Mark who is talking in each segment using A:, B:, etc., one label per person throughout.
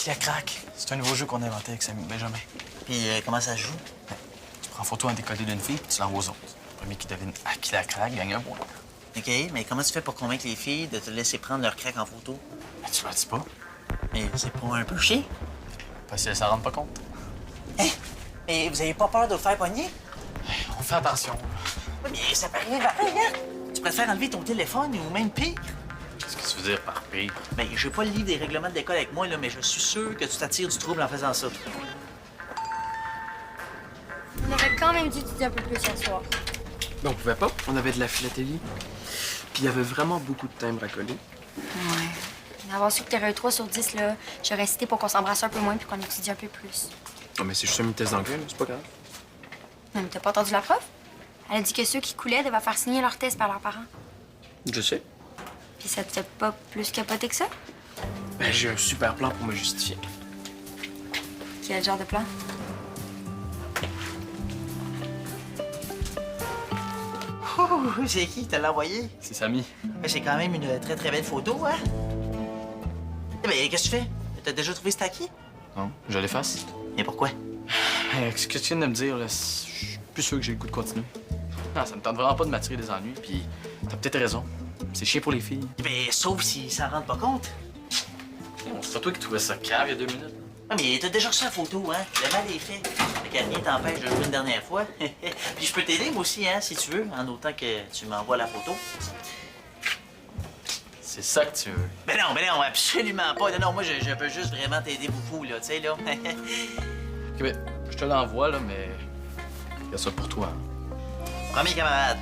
A: Qui la craque? C'est un nouveau jeu qu'on a inventé avec Samy Benjamin.
B: Puis comment ça se joue?
A: Tu prends photo en décollé d'une fille, puis tu l'envoies aux autres. Le premier qui devine à qui la craque gagne un point.
B: OK, mais comment tu fais pour convaincre les filles de te laisser prendre leur craque en photo?
A: Mais tu leur dis pas,
B: Mais c'est pas un peu chier?
A: parce qu'elles s'en rendent pas compte.
B: Hein? Mais vous avez pas peur de vous faire pogner?
A: On fait attention.
B: Oui, mais ça peut arriver pareil, hein? Tu préfères enlever ton téléphone ou même pire?
A: Qu'est-ce que tu veux dire par pire?
B: Ben, je vais pas le livre des règlements de l'école avec moi, là, mais je suis sûr que tu t'attires du trouble en faisant ça.
C: On aurait quand même dû étudier un peu plus ce soir.
D: Mais on pouvait pas. On avait de la philatélie. Puis il y avait vraiment beaucoup de timbres à coller.
C: Ouais. Avoir su que t'aurais eu 3 sur 10, là, j'aurais cité pour qu'on s'embrasse un peu moins puis qu'on étudie un peu plus.
D: Non, mais c'est juste un test d'anglais, là. C'est pas grave.
C: Non, mais t'as pas entendu la prof? Elle a dit que ceux qui coulaient devaient faire signer leur test par leurs parents.
D: Je sais.
C: Puis ça te fait pas plus capoter que ça?
D: Ben, j'ai un super plan pour me justifier.
C: Quel genre de plan?
B: Oh, c'est qui qui te l'a envoyé?
A: C'est Samy.
B: Ben, c'est quand même une très belle photo, hein? Eh ben, qu'est-ce que tu fais? T'as déjà trouvé c'est à qui?
A: Non, je l'efface.
B: Mais pourquoi?
A: Hey, ce que tu viens de me dire, là, je suis plus sûr que j'ai le goût de continuer. Non, ça me tente vraiment pas de m'attirer des ennuis, puis t'as peut-être raison. C'est chiant pour les filles.
B: Eh ben, sauf s'ils s'en rendent pas compte.
A: C'est pas toi qui trouvais ça cave il y a 2 minutes.
B: Ah, mais t'as déjà reçu la photo, hein? Le mal est fait. Fait que rien t'empêche de jouer une dernière fois. Puis je peux t'aider, moi aussi, hein, si tu veux, en autant que tu m'envoies la photo.
A: C'est ça que tu veux.
B: Ben non, absolument pas. Non, moi, je peux juste vraiment t'aider beaucoup, là, tu sais, là.
A: Ok, ben, je te l'envoie, là, mais. Il y a ça pour toi.
B: Premier camarade.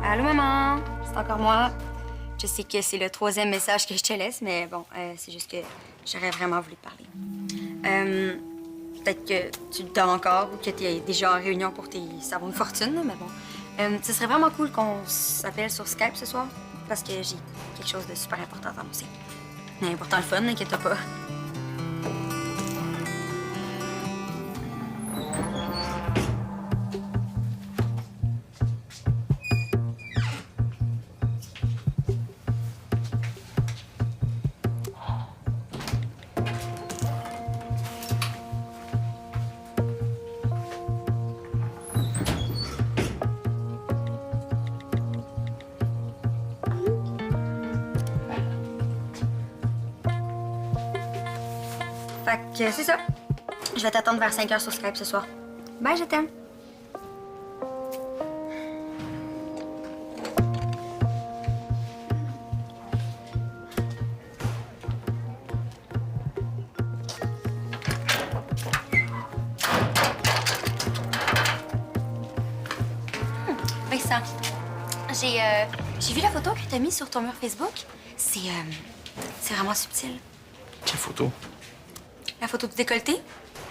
C: Allô, maman? C'est encore moi. Je sais que c'est le 3e message que je te laisse, mais bon, c'est juste que j'aurais vraiment voulu te parler. Peut-être que tu dors encore ou que tu es déjà en réunion pour tes savons de fortune, là, mais bon. Ce serait vraiment cool qu'on s'appelle sur Skype ce soir, parce que j'ai quelque chose de super important à t'annoncer. Mais pourtant le fun, n'inquiète pas. Fait que c'est ça. Je vais t'attendre vers 5 heures sur Skype ce soir. Bye, je t'aime. Vincent, j'ai vu la photo que t'as mise sur ton mur Facebook. C'est vraiment subtil.
A: Quelle photo?
C: La photo du décolleté,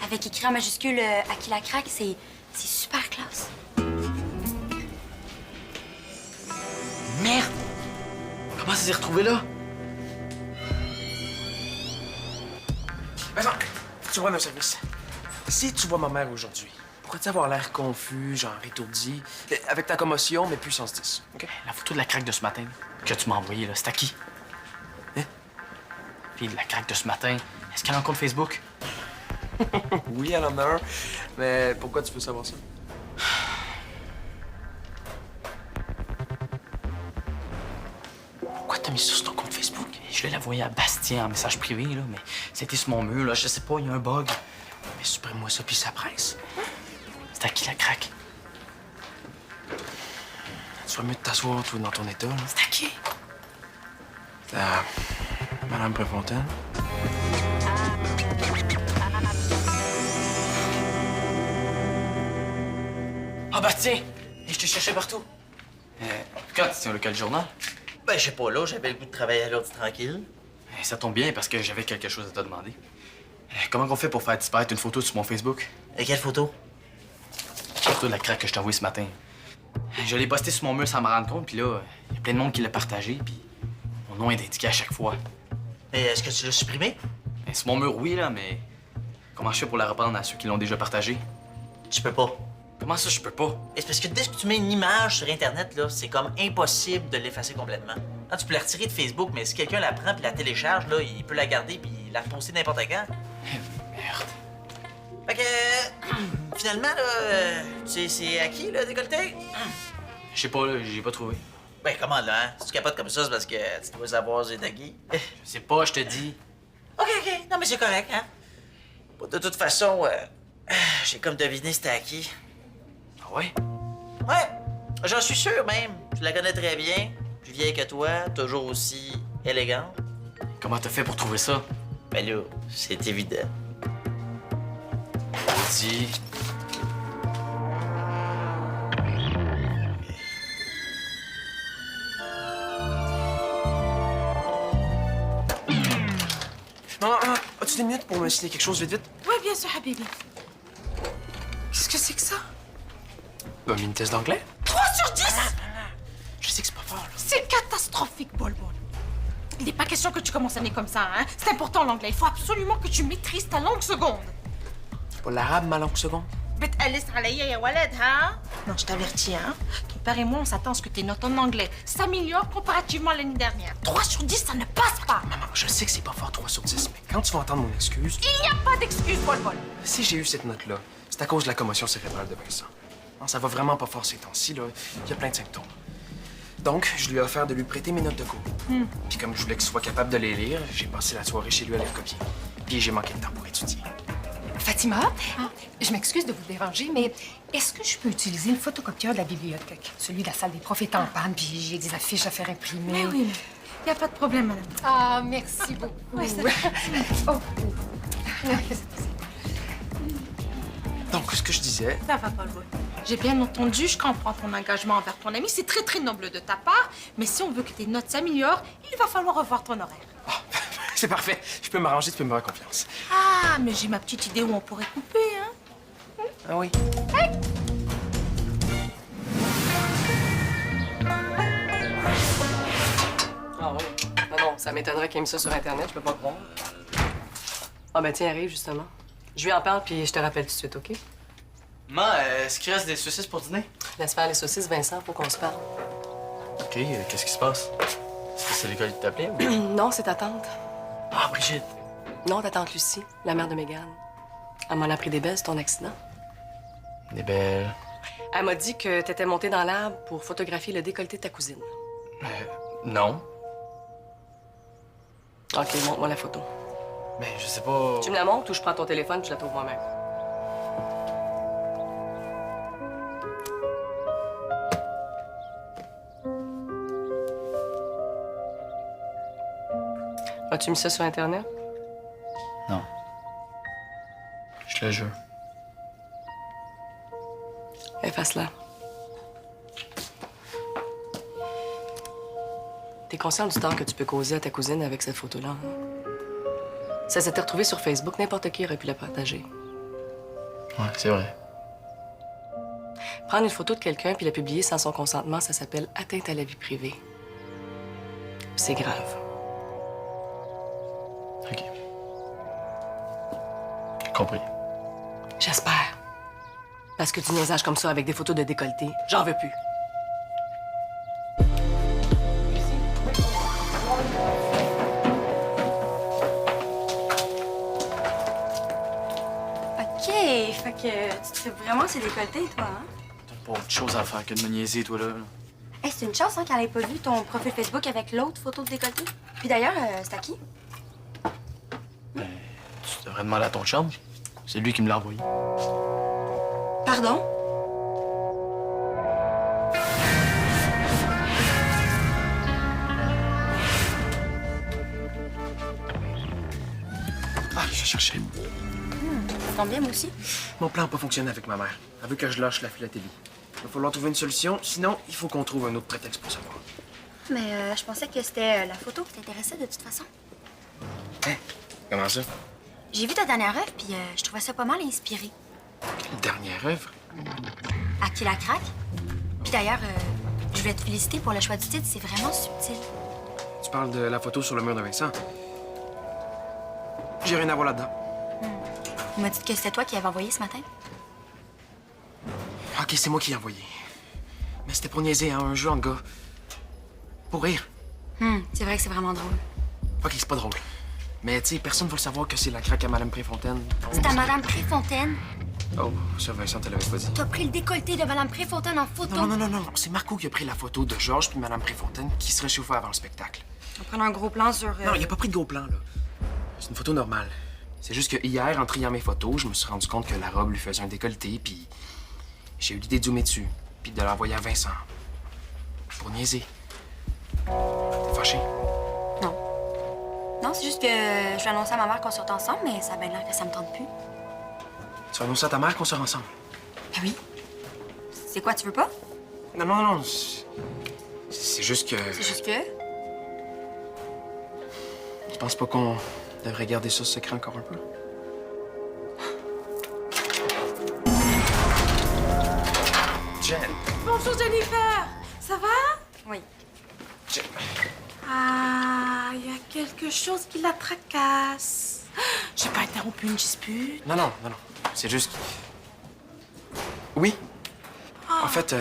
C: avec écrit en majuscule à qui la craque, c'est super classe.
D: Merde! Comment ça s'est retrouvé là? Vincent, tu vois un service. Si tu vois ma mère aujourd'hui, pourrais-tu avoir l'air confus, genre étourdi, avec ta commotion, mais puissance 10, OK?
A: La photo de la craque de ce matin que tu m'as envoyée, là, c'est à qui?
D: Hein?
A: Fille de la craque de ce matin, est-ce qu'elle a un compte Facebook?
D: Oui, elle en a un, mais pourquoi tu veux savoir ça?
A: Pourquoi t'as mis ça sur ton compte Facebook? Je l'ai l'envoyé à Bastien en message privé, là, mais c'était sur mon mur, là. Je sais pas, il y a un bug.
D: Mais supprime-moi ça, puis ça presse.
A: C'est à qui la craque?
D: Tu ferais mieux de t'asseoir, toi, dans ton état, là.
A: C'est à qui?
D: C'est à Madame Préfontaine.
A: Ah, Bastien! Je te cherchais partout. Quand tu tiens au local journal?
B: Ben, je sais pas, là, j'avais le goût de travailler à l'ordre tranquille.
A: Ça tombe bien parce que j'avais quelque chose à te demander. Comment on fait pour faire disparaître une photo sur mon Facebook?
B: Et quelle photo?
A: La photo de la craque que je t'ai envoyée ce matin. Je l'ai posté sur mon mur sans me rendre compte, puis là, il y a plein de monde qui l'a partagé, puis mon nom est indiqué à chaque fois.
B: Mais est-ce que tu l'as supprimé?
A: Sur mon mur, oui, là, mais comment je fais pour la reprendre à ceux qui l'ont déjà partagé?
B: Tu peux pas.
A: Comment ça, je peux pas?
B: Et c'est parce que dès que tu mets une image sur Internet, là, c'est comme impossible de l'effacer complètement. Ah, tu peux la retirer de Facebook, mais si quelqu'un la prend puis la télécharge, là, il peut la garder puis la reposter n'importe quand.
A: Merde.
B: Fait que, finalement, là, c'est à qui, le décolleté?
A: Je sais pas, là, j'ai pas trouvé.
B: Ben, comment, là, hein? Si tu capotes comme ça, c'est parce que tu dois savoir c'est à qui.
A: Je sais pas, je te dis.
B: OK. Non, mais c'est correct, hein? De toute façon, j'ai comme deviné c'était à qui.
A: Ah ouais?
B: Ouais, j'en suis sûr même. Je la connais très bien. Plus vieille que toi, toujours aussi élégante.
A: Comment t'as fait pour trouver ça?
B: Ben là, c'est évident.
A: Dis.
D: Maman, as-tu des minutes pour me signer quelque chose vite?
E: Oui, bien sûr, Habibi. Qu'est-ce que c'est que ça?
D: Bah, une test d'anglais?
E: 3 sur 10!
D: Je sais que c'est pas fort, là.
E: C'est catastrophique, Bol. Il n'est pas question que tu commences l'année comme ça, hein? C'est important l'anglais. Il faut absolument que tu maîtrises ta langue seconde.
D: C'est pas l'arabe, ma langue seconde.
E: بتقلس عليا يا ولد, hein? Non, je t'avertis, hein? Ton père et moi, on s'attend à ce que tes notes en anglais s'améliorent comparativement à l'année dernière. 3 sur 10, ça ne passe pas!
D: Maman, je sais que c'est pas fort 3 sur 10, mais quand tu vas entendre mon excuse...
E: Il n'y a pas d'excuse, Bol.
D: Si j'ai eu cette note-là, c'est à cause de la commotion cérébrale de Vincent. Non, ça va vraiment pas fort ces temps-ci, là. Il y a plein de symptômes. Donc, je lui ai offert de lui prêter mes notes de cours. Puis comme je voulais qu'il soit capable de les lire, j'ai passé la soirée chez lui à les recopier. Puis j'ai manqué de temps pour étudier.
F: Fatima, je m'excuse de vous déranger, mais est-ce que je peux utiliser le photocopieur de la bibliothèque? Celui de la salle des profs est en panne, puis j'ai des affiches à faire imprimer.
E: Mais oui, il n'y a pas de problème, madame.
F: Ah, merci beaucoup.
E: Oui, c'est
F: Oh.
D: Donc, ce que je disais...
E: Ça va pas, Bol. J'ai bien entendu, je comprends ton engagement envers ton ami. C'est très, très noble de ta part. Mais si on veut que tes notes s'améliorent, il va falloir revoir ton horaire.
D: C'est parfait. Je peux m'arranger, tu peux me faire confiance.
E: Ah, mais j'ai ma petite idée où on pourrait couper, hein?
D: Ah oui?
G: Ah oui? Non, ça m'étonnerait qu'il ait mis ça sur Internet, je peux pas croire. Ah ben tiens, arrive justement. Je lui en parle, puis je te rappelle tout de suite, OK?
A: Maman, est-ce qu'il reste des saucisses pour dîner?
G: Laisse faire les saucisses, Vincent, faut qu'on se parle.
A: OK, qu'est-ce qui se passe? Est-ce que c'est l'école qui t'appelait ou...
G: Non, c'est ta tante.
A: Ah, Brigitte!
G: Non, ta tante Lucie, la mère de Mégane. Elle m'en a pris des belles, c'est ton accident.
A: Des belles...
G: Elle m'a dit que t'étais montée dans l'arbre pour photographier le décolleté de ta cousine.
A: Non.
G: OK, montre-moi la photo.
A: Mais je sais pas...
G: Tu me la montres ou je prends ton téléphone puis je la trouve moi-même? As-tu mis ça sur Internet?
A: Non. Je te le jure.
G: Efface-la. T'es conscient du tort que tu peux causer à ta cousine avec cette photo-là? Hein? Ça s'était retrouvé sur Facebook, n'importe qui aurait pu la partager.
A: Ouais, c'est vrai.
G: Prendre une photo de quelqu'un puis la publier sans son consentement, ça s'appelle atteinte à la vie privée. C'est grave.
A: OK. Compris.
G: J'espère. Parce que du niaisage comme ça avec des photos de décolleté, j'en veux plus.
C: OK, fait que tu te fais vraiment c'est décolleté, toi, hein?
A: T'as pas autre chose à faire que de me niaiser, toi, là.
C: Hey, c'est une chance, hein, qu'elle ait pas vu ton profil Facebook avec l'autre photo de décolleté. Puis d'ailleurs, c'est à qui?
A: Tu devrais demander à ton chum. C'est lui qui me l'a envoyé.
C: Pardon?
D: Ah, je cherchais.
C: Ça tombe bien, moi aussi.
D: Mon plan n'a pas fonctionné avec ma mère. Elle veut que je lâche la philatélie. Il va falloir trouver une solution, sinon il faut qu'on trouve un autre prétexte pour savoir.
C: Mais je pensais que c'était la photo qui t'intéressait de toute façon.
D: Hein? Comment ça?
C: J'ai vu ta dernière œuvre, puis je trouvais ça pas mal inspiré.
D: Quelle dernière œuvre?
C: À qui la craque? Puis d'ailleurs, je voulais te féliciter pour le choix du titre, c'est vraiment subtil.
D: Tu parles de la photo sur le mur de Vincent? J'ai rien à voir là-dedans.
C: On m'a dit que c'était toi qui avais envoyé ce matin.
D: OK, c'est moi qui l'ai envoyé. Mais c'était pour niaiser, hein, un jeu en gars. Pour rire.
C: C'est vrai que c'est vraiment drôle.
D: Ok, c'est pas drôle. Mais tu sais, personne va le savoir que c'est la craque à Madame Préfontaine.
C: C'est à Madame Préfontaine.
D: Oh, ça, Vincent, te l'avait pas dit.
C: T'as pris le décolleté de Madame Préfontaine en photo.
D: Non. C'est Marco qui a pris la photo de Georges puis Madame Préfontaine qui se réchauffait avant le spectacle.
C: On prend un gros plan sur...
D: Non, il a pas pris de gros plan, là. C'est une photo normale. C'est juste que hier, en triant mes photos, je me suis rendu compte que la robe lui faisait un décolleté, puis j'ai eu l'idée de zoomer dessus, puis de l'envoyer à Vincent. Pour niaiser. T'es fâché?
C: Non, c'est juste que je vais annoncer à ma mère qu'on sort ensemble, mais ça a bien l'air que ça me tente plus.
D: Tu vas annoncer à ta mère qu'on sort ensemble?
C: Ben oui. C'est quoi, tu veux pas?
D: Non. C'est juste que...
C: C'est juste que...
D: Tu penses pas qu'on devrait garder ça secret encore un peu? Jen!
E: Bonjour, Jennifer. Ça va?
C: Oui.
D: Jen...
E: Ah, il y a quelque chose qui la tracasse. J'ai pas interrompu une dispute.
D: Non. C'est juste... Oui. En fait,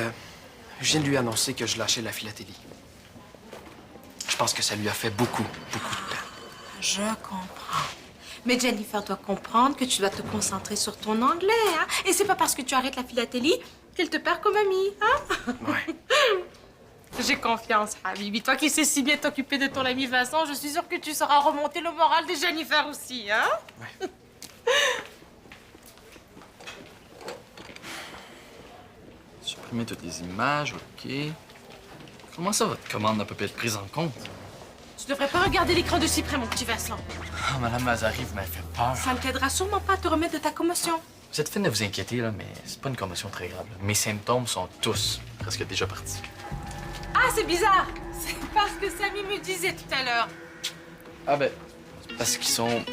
D: je viens de lui annoncer que je lâchais la philatélie. Je pense que ça lui a fait beaucoup de peine.
E: Je comprends. Mais Jennifer doit comprendre que tu dois te concentrer sur ton anglais, hein? Et c'est pas parce que tu arrêtes la philatélie qu'elle te perd comme amie, hein?
D: Ouais.
E: J'ai confiance, Habibi. Toi qui sais si bien t'occuper de ton ami Vincent, je suis sûre que tu sauras remonter le moral de Jennifer aussi, hein?
D: Ouais.
A: Supprimer toutes les images, OK. Comment ça, votre commande n'a pas pu être prise en compte?
E: Tu devrais pas regarder l'écran de si près, mon petit Vincent.
A: Ah, Madame Mazari, vous m'avez fait peur.
E: Ça ne t'aidera sûrement pas à te remettre de ta commotion.
A: Vous êtes fine de vous inquiéter, là, mais c'est pas une commotion très grave. là. Mes symptômes sont tous presque déjà partis.
E: Ah, c'est bizarre! C'est parce que Samy me disait tout à l'heure.
A: Ah ben, c'est parce qu'ils sont...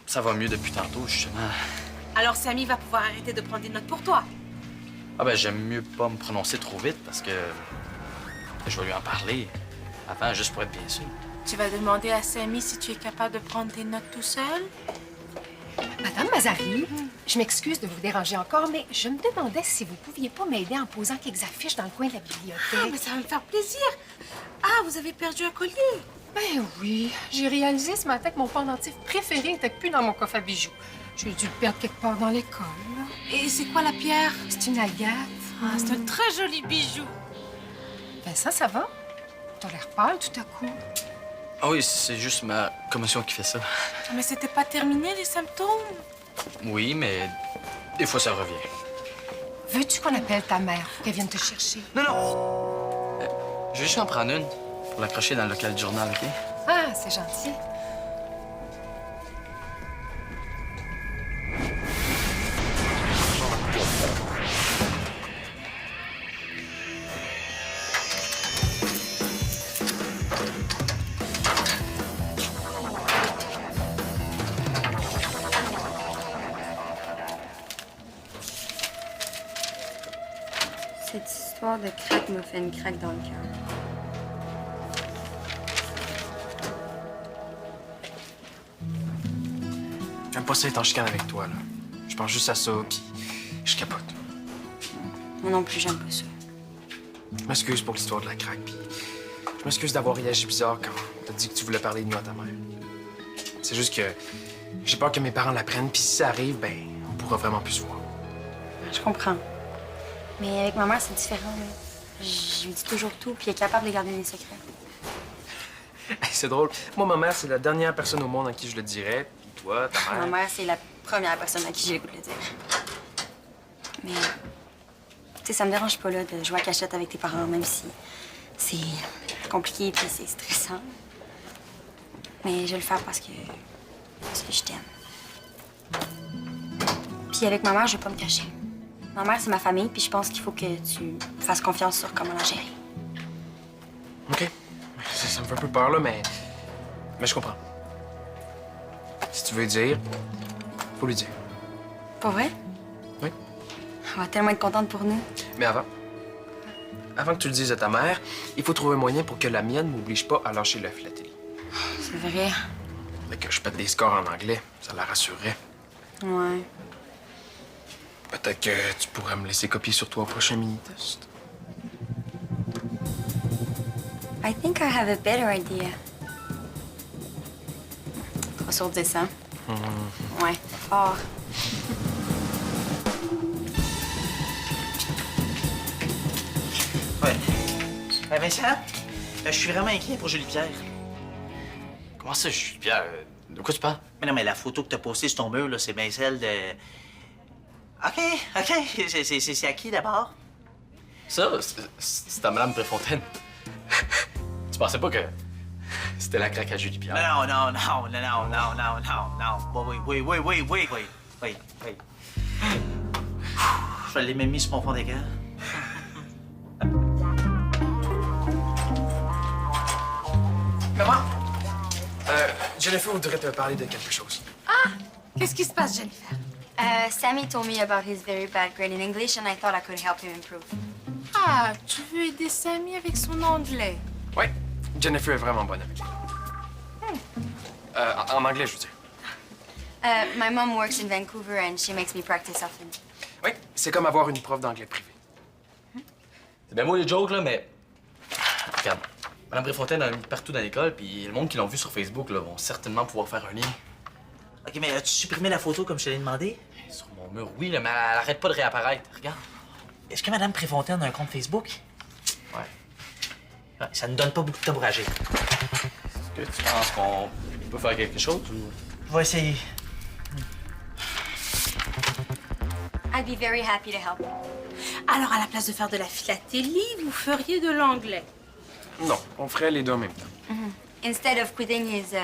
A: Ça va mieux depuis tantôt, justement.
E: Alors Samy va pouvoir arrêter de prendre des notes pour toi.
A: Ah ben, j'aime mieux pas me prononcer trop vite parce que... Je vais lui en parler avant, juste pour être bien sûr.
E: Tu vas demander à Samy si tu es capable de prendre des notes tout seul?
F: Madame Mazari, je m'excuse de vous déranger encore, mais je me demandais si vous pouviez pas m'aider en posant quelques affiches dans le coin de la bibliothèque.
E: Ah, mais ça va me faire plaisir. Ah, vous avez perdu un collier.
F: Ben oui, j'ai réalisé ce matin que mon pendentif préféré était plus dans mon coffre à bijoux. J'ai dû le perdre quelque part dans l'école.
E: Et c'est quoi la pierre?
F: C'est une agate.
E: Ah, c'est un très joli bijou.
F: Ben ça va? T'as l'air pâle tout à coup.
A: Ah oui, c'est juste ma commotion qui fait ça.
E: Mais c'était pas terminé, les symptômes.
A: Oui, mais des fois, ça revient.
F: Veux-tu qu'on appelle ta mère pour qu'elle vienne te chercher?
A: Non! Je vais juste en prendre une pour l'accrocher dans le local du journal, OK?
F: Ah, c'est gentil.
C: Cette histoire de craque m'a fait une craque dans le cœur.
D: J'aime pas ça être en chicane avec toi, là. Je pense juste à ça, puis je capote.
C: Moi non plus, j'aime pas ça.
D: Je m'excuse pour l'histoire de la craque, puis je m'excuse d'avoir réagi bizarre quand t'as dit que tu voulais parler de nous à ta mère. C'est juste que j'ai peur que mes parents l'apprennent, puis si ça arrive, ben, on pourra vraiment plus se voir.
C: Je comprends. Mais avec ma mère, c'est différent. Là. Je lui dis toujours tout, puis elle est capable de garder mes secrets.
D: C'est drôle. Moi, ma mère, c'est la dernière personne au monde à qui je le dirais. Puis toi, ta
C: Ma
D: mère...
C: mère, c'est la première personne à qui j'ai le goût de le dire. Mais, tu sais, ça me dérange pas là, de jouer à cachette avec tes parents, même si c'est compliqué puis c'est stressant. Mais je vais le faire parce que je t'aime. Puis avec ma mère, je vais pas me cacher. Ma mère, c'est ma famille, puis je pense qu'il faut que tu fasses confiance sur comment la gérer.
D: OK. Ça me fait un peu peur, là, mais je comprends. Si tu veux dire, faut lui dire.
C: Pas vrai?
D: Oui.
C: On va tellement être contente pour nous.
D: Mais avant que tu le dises à ta mère, il faut trouver un moyen pour que la mienne m'oblige pas à lâcher la philatélie.
C: C'est vrai.
D: Mais que je pète des scores en anglais, ça la rassurerait.
C: Ouais.
D: Peut-être que tu pourrais me laisser copier sur toi au prochain mini-test.
C: I think I have a better idea. 3 sur 10, hein? Ouais, fort.
B: Ouais. Vincent, je suis vraiment inquiet pour Julie Pierre.
A: Comment ça, je suis Pierre? De quoi tu parles?
B: Mais non, mais la photo que t'as postée sur ton mur, là, c'est bien celle de... OK. C'est à qui, d'abord?
A: Ça, c'est à Madame Préfontaine. Tu pensais pas que c'était la craque à Julie Pierre?
B: Non. Oui. Je l'ai même mis sur mon fond d'écran.
D: Maman, Jennifer voudrait te parler de quelque chose.
E: Qu'est-ce qui se passe, Jennifer?
C: Sammy told me about his very bad grade in English, and I thought I could help him improve.
E: Ah, tu veux aider Sammy avec son anglais?
D: Oui, Jennifer est vraiment bonne avec lui. En anglais, je veux dire.
C: My mom works in Vancouver, and she makes me practice often.
D: Oui, c'est comme avoir une prof d'anglais privé.
A: C'est bien beau les jokes, là, mais... Regarde, Madame Préfontaine a mis partout dans l'école, puis le monde qui l'ont vu sur Facebook, là, vont certainement pouvoir faire un lien.
B: OK, mais as-tu supprimé la photo comme je te l'ai demandé?
A: Sur mon mur, oui, là, mais elle arrête pas de réapparaître. Regarde.
B: Est-ce que Madame Préfontaine a un compte Facebook?
A: Ouais.
B: Ouais, ça ne donne pas beaucoup de temps pour agir.
A: Est-ce que tu penses qu'on peut faire quelque chose ou...
B: Je vais essayer.
C: I'd be very happy to help.
E: Alors, à la place de faire de la philatélie, vous feriez de l'anglais.
D: Non, on ferait les deux en même temps.
C: Instead of quitting his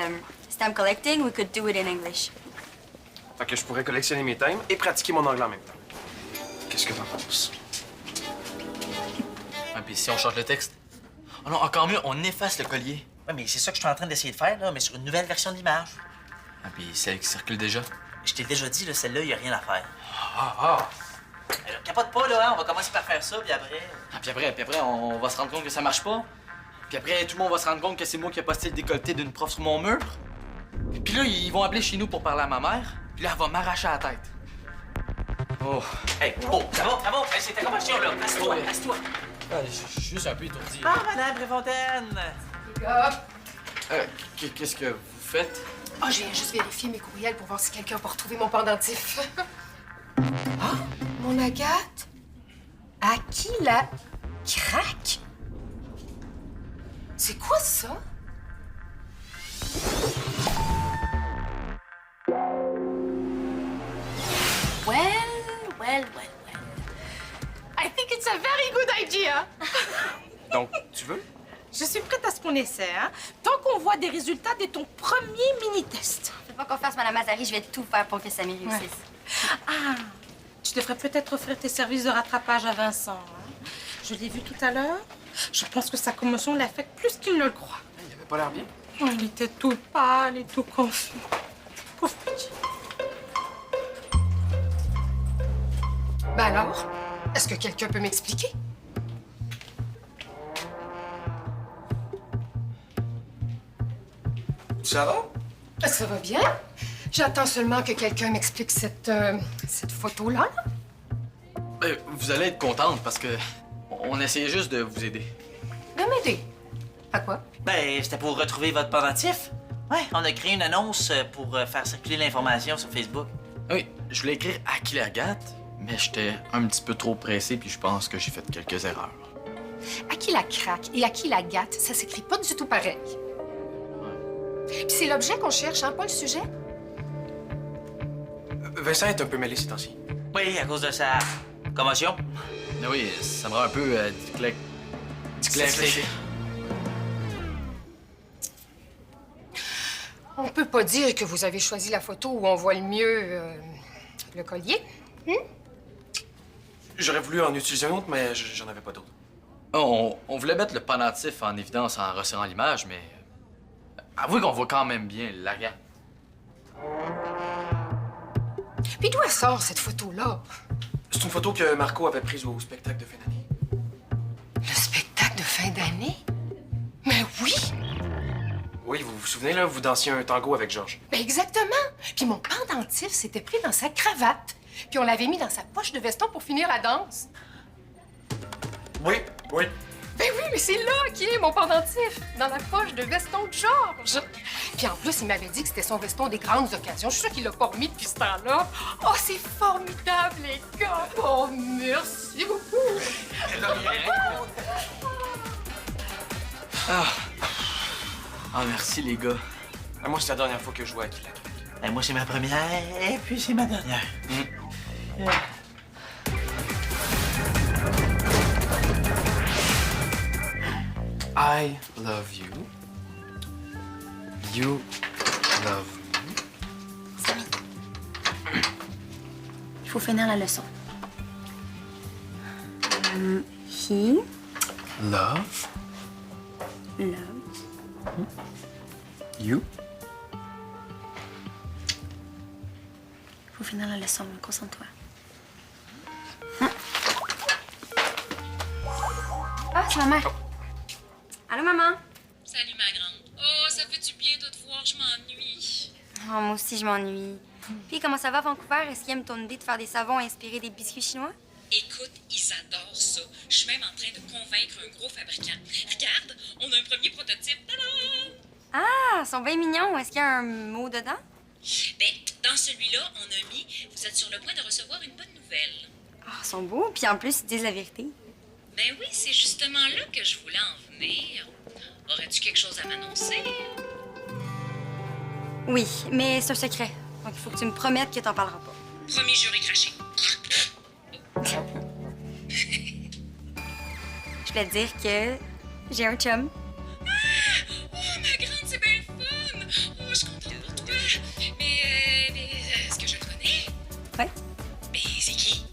C: stamp collecting, we could do it in English.
D: Fait que je pourrais collectionner mes thèmes et pratiquer mon anglais en même temps. Qu'est-ce que t'en penses?
A: Ah, puis si on change le texte? Oh non, encore mieux, on efface le collier.
B: Oui, mais c'est ça que je suis en train d'essayer de faire, là, mais sur une nouvelle version de l'image.
A: Ah, puis celle qui circule déjà.
B: Je t'ai déjà dit, là, celle-là, il n'y a rien à faire.
A: Ah!
B: Alors, capote pas, là, hein? On va commencer par faire ça, puis après...
A: Ah, puis après, on va se rendre compte que ça marche pas. Puis après, tout le monde va se rendre compte que c'est moi qui ai posté le décolleté d'une prof sur mon mur. Puis là, ils vont appeler chez nous pour parler à ma mère. Puis là, elle va m'arracher la tête. Oh.
B: Hey, oh, ça va? Hey, c'est ta convention, là. Assieds-toi.
A: Ah, je suis juste un peu étourdi.
B: Ah, Madame Préfontaine!
A: Qu'est-ce que vous faites?
F: Oh, je viens juste vérifier mes courriels pour voir si quelqu'un peut retrouver mon pendentif. Ah, mon Agathe? À qui la craque? C'est quoi ça?
E: Well. I think it's a very good idea.
D: Donc, tu veux?
E: Je suis prête à ce qu'on essaie, hein? Tant qu'on voit des résultats de ton premier mini-test.
C: Fais pas confiance, Madame Mazari, je vais tout faire pour que Sammy réussisse.
E: Ah, tu devrais peut-être offrir tes services de rattrapage à Vincent. Hein? Je l'ai vu tout à l'heure. Je pense que sa commotion l'affecte plus qu'il ne le croit.
D: Il avait pas l'air bien.
E: Oh, il était tout pâle et tout confus. Pauvre petit.
F: Ben alors, est-ce que quelqu'un peut m'expliquer?
D: Ça va?
F: Ça va bien. J'attends seulement que quelqu'un m'explique cette photo-là.
A: Vous allez être contente parce que on essayait juste de vous aider.
F: De m'aider. À quoi?
B: Ben, c'était pour retrouver votre pendentif. Ouais, on a créé une annonce pour faire circuler l'information sur Facebook.
A: Oui, je voulais écrire à qui la gâte, mais j'étais un petit peu trop pressé puis je pense que j'ai fait quelques erreurs.
F: À qui la craque et à qui la gâte, ça s'écrit pas du tout pareil. Puis c'est l'objet qu'on cherche, hein, pas le sujet?
D: Vincent est un peu mêlé ces temps-ci.
B: Oui, à cause de sa commotion.
A: Mais oui, ça me rend un peu dyslexique.
F: On peut pas dire que vous avez choisi la photo où on voit le mieux le collier.
D: J'aurais voulu en utiliser un autre, mais j'en avais pas d'autre.
A: On voulait mettre le pendentif en évidence en resserrant l'image, mais avouez qu'on voit quand même bien la gâte.
F: Puis d'où elle sort, cette photo-là?
D: C'est une photo que Marco avait prise au spectacle de fin d'année.
F: Le spectacle de fin d'année? Mais oui!
D: Oui, vous vous souvenez, là, vous dansiez un tango avec Georges.
F: Ben exactement! Puis mon pendentif s'était pris dans sa cravate. Puis on l'avait mis dans sa poche de veston pour finir la danse.
D: Oui.
F: Ben oui, mais c'est là qui est mon pendentif, dans la poche de veston de Georges. Puis en plus, il m'avait dit que c'était son veston des grandes occasions. Je suis sûre qu'il l'a pas remis depuis ce temps-là. Oh, c'est formidable, les gars. Oh, merci beaucoup.
A: Ah, merci, les gars.
D: Ah, moi, c'est la dernière fois que je joue à Qui la Craque.
B: Moi, c'est ma première et puis c'est ma dernière.
D: I love you. You love me.
C: Samy. Il faut finir la leçon. He
D: Love
C: loves
D: you.
C: Il faut finir la leçon, concentre-toi. Ah, c'est ma mère. Allô, maman?
H: Salut ma grande. Oh, ça fait du bien de te voir, je m'ennuie.
C: Oh, moi aussi, je m'ennuie. Puis, comment ça va à Vancouver? Est-ce qu'ils aiment ton idée de faire des savons inspirés des biscuits chinois?
H: Écoute, ils adorent ça. Je suis même en train de convaincre un gros fabricant. Regarde, on a un premier prototype. Tadam!
C: Ah, ils sont bien mignons. Est-ce qu'il y a un mot dedans?
H: Ben, dans celui-là, on a mis « Vous êtes sur le point de recevoir une bonne nouvelle ».
C: Ah, ils sont beaux. Puis, en plus, ils disent la vérité.
H: Ben oui, c'est justement là que je voulais en venir. Aurais-tu quelque chose à m'annoncer?
C: Oui, mais c'est un secret. Donc, il faut que tu me promettes que t'en parleras pas.
H: Promis, juré, craché.
C: Je voulais te dire que j'ai un chum.
H: Oh, ma grande, c'est bien le fun! Oh, je suis contente pour toi. Mais est-ce que je le connais?
C: Ouais.
H: Ben, c'est qui?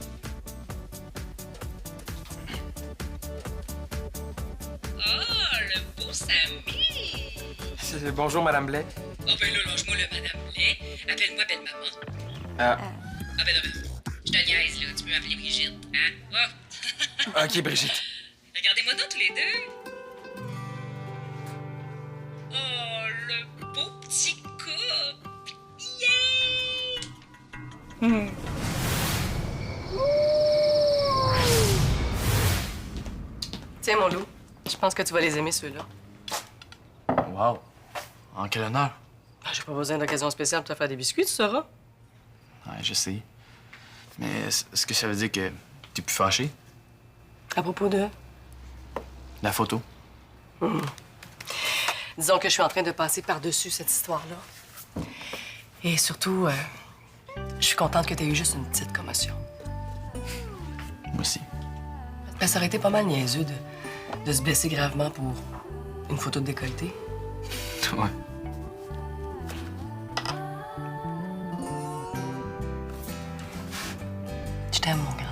H: Oh, le beau Samy!
D: Bonjour, Madame Blais.
H: Oh, ben là, lâche-moi le Madame Blais. Appelle-moi belle-maman.
D: Ah,
H: Ah, ben non, je te niaise, là. Tu peux m'appeler Brigitte, hein? Oh!
D: OK, Brigitte.
H: Regardez-moi donc tous les deux. Oh, le beau petit couple! Yeah!
G: Tiens, mon loup, je pense que tu vas les aimer, ceux-là.
A: Wow. En quel honneur.
G: Ah, j'ai pas besoin d'occasion spéciale pour te faire des biscuits, tu sauras.
A: Ouais, je sais. Mais est-ce que ça veut dire que t'es plus fâché?
G: À propos de...
A: La photo?
G: Disons que je suis en train de passer par-dessus cette histoire-là. Et surtout, je suis contente que tu aies eu juste une petite commotion.
A: Moi aussi.
G: Ben, ça aurait été pas mal niaiseux de se blesser gravement pour une photo de décolleté.
A: Ouais.
G: Je t'aime, mon grand.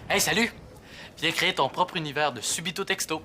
A: Hey, salut! Viens créer ton propre univers de Subito Texto.